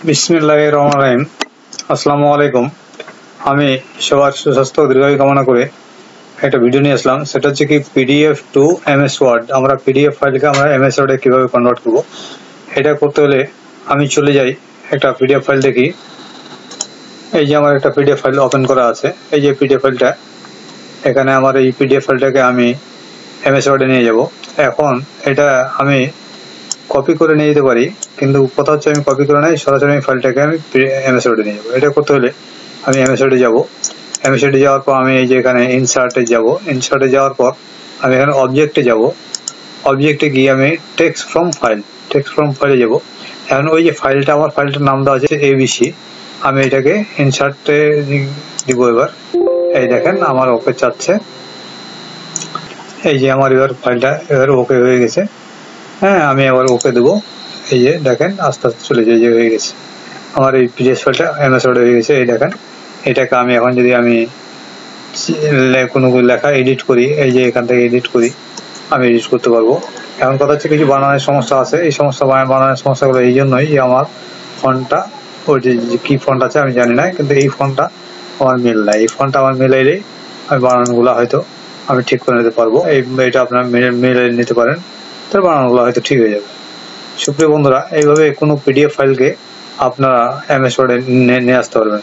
বিসমিল্লাহির রহমানির রহিম। আসসালামু আলাইকুম। আমি সবার সুস্বাস্থ্য ও দীর্ঘায়ু কামনা করে একটা ভিডিও নিয়ে আসলাম। সেটা হচ্ছে কি পিডিএফ টু এমএস ওয়ার্ড। আমরা পিডিএফ ফাইলকে আমরা এমএস ওয়ার্ডে কিভাবে কনভার্ট করব। এটা করতে হলে আমি চলে যাই একটা পিডিএফ ফাইল দেখি। এই যে আমার একটা পিডিএফ ফাইল ওপেন করা আছে। এই যে পিডিএফ ফাইলটা, এখানে আমার এই পিডিএফ ফাইলটাকে আমি এমএস ওয়ার্ডে নিয়ে যাব। এখন এটা আমি কপি করে নিয়ে যেতে পারি, কিন্তু কথা হচ্ছে আমি কপি করে নাই, সরাসরি আমি ফাইলটাকে আমি এমএস ওয়ার্ডে নিয়ে যাবো। এটা করতে হলে আমি এমএস ওয়ার্ডে যাবো। এমএস ওয়ার্ডে যাওয়ার পর আমি এই যে এখানে ইনসার্টে যাব। ইনসার্টে যাওয়ার পর আমি এখানে অবজেক্টে যাব। অবজেক্টে গিয়ে আমি টেক্সট ফ্রম ফাইলে যাব। এখন ওই যে ফাইলটা, আমার ফাইলটার নাম দেওয়া আছে এবিসি। আমি এটাকে ইনসার্টে দিব। এবার এই দেখেন আমার ওকে চাচ্ছে। এই যে আমার এবার ফাইলটা এবার ওকে হয়ে গেছে। হ্যাঁ, আমি আবার ওকে দেবো। এই যে দেখেন আস্তে আস্তে চলে যায়, যে হয়ে গেছে আমার এই পিডিএফ ফাইলটা এমএস ওয়ার্ডে হয়ে গেছে। এই দেখেন, এটাকে আমি এখন যদি আমি কোনো লেখা এডিট করি, এই যে এখান থেকে এডিট করি, আমি এডিট করতে পারবো। এখন কথা হচ্ছে কিছু বানানোর সমস্যা আছে। এই সমস্যা বানানোর সমস্যাগুলো এই জন্যই যে আমার ফন্টটা, ওই যে কি ফন্ট আছে আমি জানি না, কিন্তু এই ফন্টটা আমার মিল নাই। এই ফন্টটা আমার মিলাইলেই আমি বানানোগুলো হয়তো আমি ঠিক করে নিতে পারবো। এটা আপনারা মিলে নিতে পারেন, তার বানানোগুলো হয়তো ঠিক হয়ে যাবে। সুপ্রিয় বন্ধুরা, এইভাবে কোনো পিডিএফ ফাইলকে আপনারা এমএস ওয়ার্ডে নিয়ে আসতে পারবেন।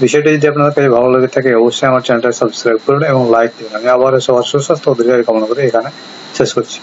বিষয়টি যদি আপনাদের কাছে ভালো লেগে থাকে, অবশ্যই আমার চ্যানেলটা সাবস্ক্রাইব করুন এবং লাইক দিন। আমি আবারও সবার সুস্বাস্থ্য ও দীর্ঘায়ু কামনা করে এখানে শেষ করছি।